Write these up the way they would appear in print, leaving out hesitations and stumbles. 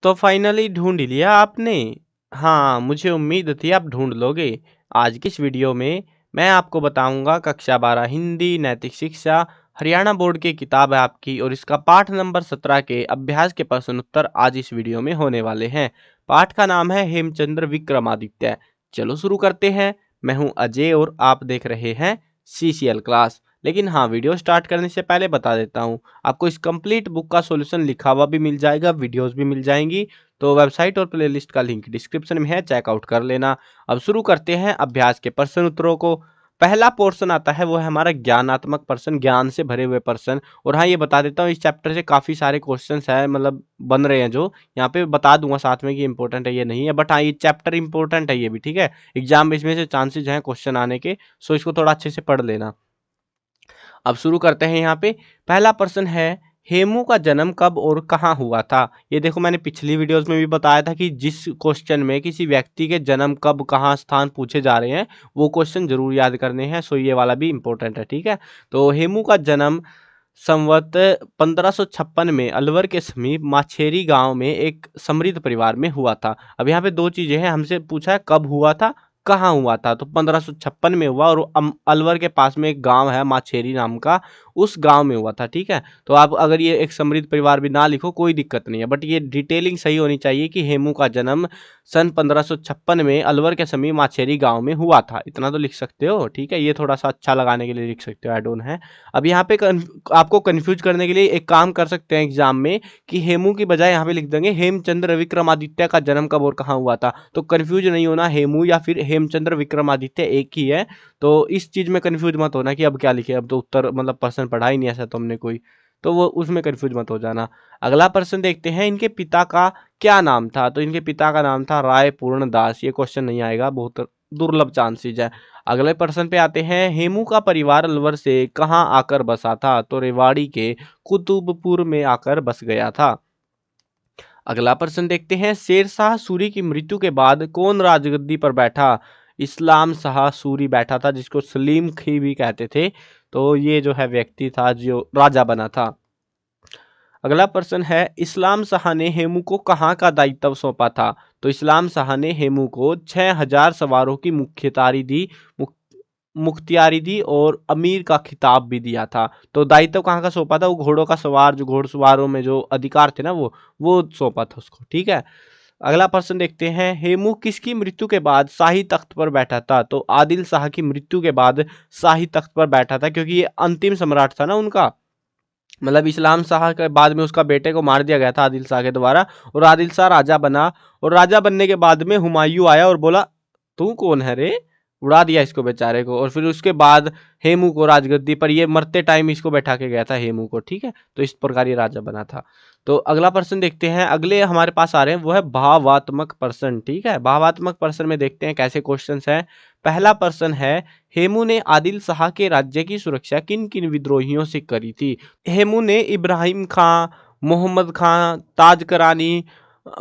तो फाइनली ढूँढ लिया आपने? हाँ, मुझे उम्मीद थी आप ढूँढ लोगे। आज की इस वीडियो में मैं आपको बताऊँगा कक्षा 12 हिंदी नैतिक शिक्षा हरियाणा बोर्ड की किताब है आपकी और इसका पाठ नंबर 17 के अभ्यास के प्रश्न उत्तर आज इस वीडियो में होने वाले हैं। पाठ का नाम है हेमचंद्र विक्रमादित्य। चलो शुरू करते हैं। मैं हूँ अजय और आप देख रहे हैं सीसीएल क्लास। लेकिन हाँ, वीडियो स्टार्ट करने से पहले बता देता हूँ, आपको इस कंप्लीट बुक का सॉल्यूशन लिखा हुआ भी मिल जाएगा, वीडियोस भी मिल जाएंगी। तो वेबसाइट और प्लेलिस्ट का लिंक डिस्क्रिप्शन में है, चेकआउट कर लेना। अब शुरू करते हैं अभ्यास के प्रश्न उत्तरों को। पहला पोर्शन आता है वो है हमारा ज्ञानात्मक प्रश्न, ज्ञान से भरे हुए प्रश्न। और हाँ, ये बता देता हूँ इस चैप्टर से काफ़ी सारे क्वेश्चंस है, मतलब बन रहे हैं जो यहाँ पे बता दूंगा साथ में कि इंपॉर्टेंट है ये नहीं है, बट हाँ ये चैप्टर इंपॉर्टेंट है ये भी, ठीक है। एग्जाम में इसमें से चांसेज हैं क्वेश्चन आने के, सो इसको थोड़ा अच्छे से पढ़ लेना। अब शुरू करते हैं। यहाँ पे पहला प्रश्न है, हेमू का जन्म कब और कहाँ हुआ था? ये देखो, मैंने पिछली वीडियोस में भी बताया था कि जिस क्वेश्चन में किसी व्यक्ति के जन्म कब कहाँ स्थान पूछे जा रहे हैं वो क्वेश्चन जरूर याद करने हैं। सो ये वाला भी इंपॉर्टेंट है, ठीक है। तो हेमू का जन्म संवत 1556 में अलवर के समीप माछेरी गांव में एक समृद्ध परिवार में हुआ था। अब यहाँ पे दो चीजें हैं, हमसे पूछा है कब हुआ था, कहाँ हुआ था। तो 1556 में हुआ और अलवर के पास में एक गांव है माछेरी नाम का, उस गांव में हुआ था, ठीक है। तो आप अगर ये एक समृद्ध परिवार भी ना लिखो कोई दिक्कत नहीं है, बट ये डिटेलिंग सही होनी चाहिए कि हेमू का जन्म सन 1556 में अलवर के समीप माछेरी गांव में हुआ था, इतना तो लिख सकते हो, ठीक है। ये थोड़ा सा अच्छा लगाने के लिए लिख सकते हो, ऐड ऑन है। अब यहाँ पे आपको कंफ्यूज करने के लिए एक काम कर सकते हैं एग्जाम में कि हेमू की बजाय यहाँ पे लिख देंगे हेमचंद्र विक्रमादित्य का जन्म कब और कहाँ हुआ था। तो कंफ्यूज नहीं होना, हेमू या फिर हेमचंद्र विक्रमादित्य एक ही है। तो इस चीज में कंफ्यूज मत होना कि अब क्या लिखे, अब तो उत्तर मतलब प्रश्न पढ़ा ही नहीं ऐसा तो हमने कोई, तो वो उसमें कंफ्यूज मत हो जाना। अगला प्रश्न देखते हैं, इनके पिता का क्या नाम था? तो इनके पिता का नाम था राय पूर्ण दास। ये क्वेश्चन नहीं आएगा, बहुत दुर्लभ चांसेज है। अगले प्रश्न पे आते हैं, हेमू का परिवार अलवर से कहाँ आकर बसा था? तो रेवाड़ी के कुतुबपुर में आकर बस गया था। अगला प्रश्न देखते हैं, शेरशाह सूरी की मृत्यु के बाद कौन राजगद्दी पर बैठा? इस्लाम शाह सूरी बैठा था, जिसको सलीम खी भी कहते थे। तो ये जो है व्यक्ति था जो राजा बना था। अगला प्रश्न है, इस्लाम शाह ने हेमू को कहाँ का दायित्व सौंपा था? तो इस्लाम शाह ने हेमू को 6000 सवारों की मुख्तियारी दी और अमीर का खिताब भी दिया था। तो दायित्व कहाँ का सौंपा था? वो घोड़ों का सवार, जो घोड़सवारों में जो अधिकार थे ना वो सौंपा था उसको, ठीक है। अगला प्रश्न देखते हैं, हेमू किसकी मृत्यु के बाद शाही तख्त पर बैठा था? तो आदिल शाह की मृत्यु के बाद शाही तख्त पर बैठा था, क्योंकि ये अंतिम सम्राट था ना उनका। मतलब इस्लाम शाह के बाद में उसका बेटे को मार दिया गया था आदिल शाह के द्वारा, और आदिल शाह राजा बना। और राजा बनने के बाद में हुमायूं आया और बोला तू कौन है रे, उड़ा दिया इसको बेचारे को। और फिर उसके बाद हेमू को राजगद्दी पर, ये मरते टाइम इसको बैठा के गया था हेमू को, ठीक है। तो इस प्रकार ये राजा बना था। तो अगला प्रश्न देखते हैं, अगले हमारे पास आ रहे हैं वो है भावात्मक प्रश्न, ठीक है। भावात्मक प्रश्न में देखते हैं कैसे क्वेश्चंस हैं। पहला प्रश्न है, हेमू ने आदिल शाह के राज्य की सुरक्षा किन किन विद्रोहियों से करी थी? हेमू ने इब्राहिम खां, मोहम्मद खां, ताज करानी,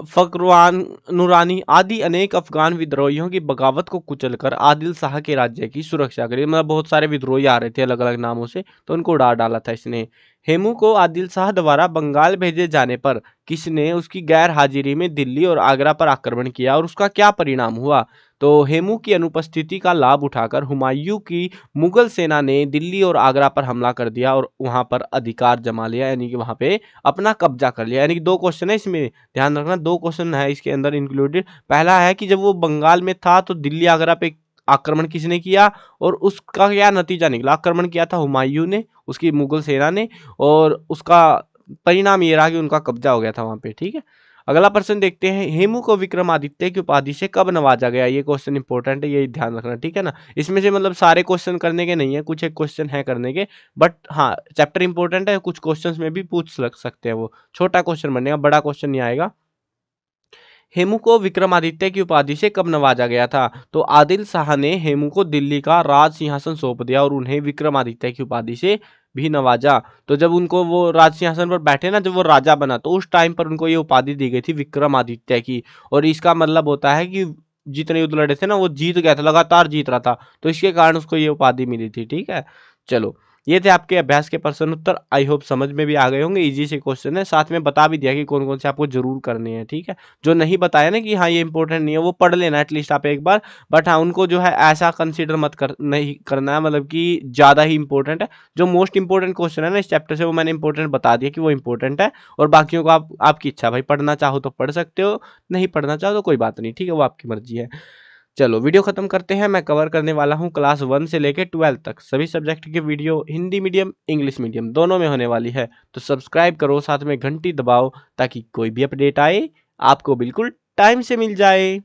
फकरवान नुरानी आदि अनेक अफगान विद्रोहियों की बगावत को कुचलकर आदिल शाह के राज्य की सुरक्षा करी। मतलब बहुत सारे विद्रोही आ रहे थे अलग अलग नामों से, तो उनको उड़ा डाला था इसने। हेमू को आदिल शाह द्वारा बंगाल भेजे जाने पर किसने उसकी गैर हाजिरी में दिल्ली और आगरा पर आक्रमण किया और उसका क्या परिणाम हुआ? तो हेमू की अनुपस्थिति का लाभ उठाकर हुमायूं की मुगल सेना ने दिल्ली और आगरा पर हमला कर दिया और वहां पर अधिकार जमा लिया, यानी कि वहां पे अपना कब्जा कर लिया। यानी कि दो क्वेश्चन है इसमें, ध्यान रखना, दो क्वेश्चन है इसके अंदर इंक्लूडेड। पहला है कि जब वो बंगाल में था तो दिल्ली आगरा पे आक्रमण किसने किया और उसका क्या नतीजा निकला? आक्रमण किया था हुमायूं ने, उसकी मुगल सेना ने, और उसका परिणाम ये रहा कि उनका कब्जा हो गया था वहां पे, ठीक है। अगला प्रश्न देखते हैं, हेमू को विक्रमादित्य की उपाधि से कब नवाजा गया? ये क्वेश्चन इंपॉर्टेंट है, ये ध्यान रखना, ठीक है ना। इसमें से मतलब सारे क्वेश्चन करने के नहीं है, कुछ एक क्वेश्चन है करने के, बट हाँ चैप्टर इंपॉर्टेंट है, कुछ क्वेश्चन में भी पूछ लग सकते हैं, वो छोटा क्वेश्चन बनेगा, बड़ा क्वेश्चन नहीं आएगा। हेमू को विक्रमादित्य की उपाधि से कब नवाजा गया था? तो आदिल शाह ने हेमू को दिल्ली का राज सिंहासन सौंप दिया और उन्हें विक्रमादित्य की उपाधि से भी नवाजा। तो जब उनको वो राज सिंहासन पर बैठे ना, जब वो राजा बना, तो उस टाइम पर उनको ये उपाधि दी गई थी विक्रमादित्य की। और इसका मतलब होता है कि जितने युद्ध लड़े थे ना वो जीत गया था, लगातार जीत रहा था, तो इसके कारण उसको ये उपाधि मिली थी, ठीक है। चलो ये थे आपके अभ्यास के प्रश्न उत्तर। आई होप समझ में भी आ गए होंगे, इजी से क्वेश्चन है, साथ में बता भी दिया कि कौन कौन से आपको जरूर करने हैं। ठीक है, जो नहीं बताया ना कि हाँ ये इंपॉर्टेंट नहीं है, वो पढ़ लेना एटलीस्ट आप एक बार, बट हाँ उनको जो है ऐसा कंसीडर मत कर नहीं करना है, मतलब कि ज़्यादा ही इंपॉर्टेंट है। जो मोस्ट इंपॉर्टेंट क्वेश्चन है ना इस चैप्टर से, वो मैंने इंपॉर्टेंट बता दिया कि वो इंपॉर्टेंट है, और बाकियों को आप आपकी इच्छा, भाई पढ़ना चाहो तो पढ़ सकते हो, नहीं पढ़ना चाहो तो कोई बात नहीं। ठीक है, वो आपकी मर्जी है। चलो वीडियो खत्म करते हैं। मैं कवर करने वाला हूँ क्लास 1 से लेके 12 तक सभी सब्जेक्ट की video, Hindi medium English medium दोनों में होने वाली है। तो सब्सक्राइब करो, साथ में घंटी दबाओ, ताकि कोई भी अपडेट आए आपको बिल्कुल टाइम से मिल जाए।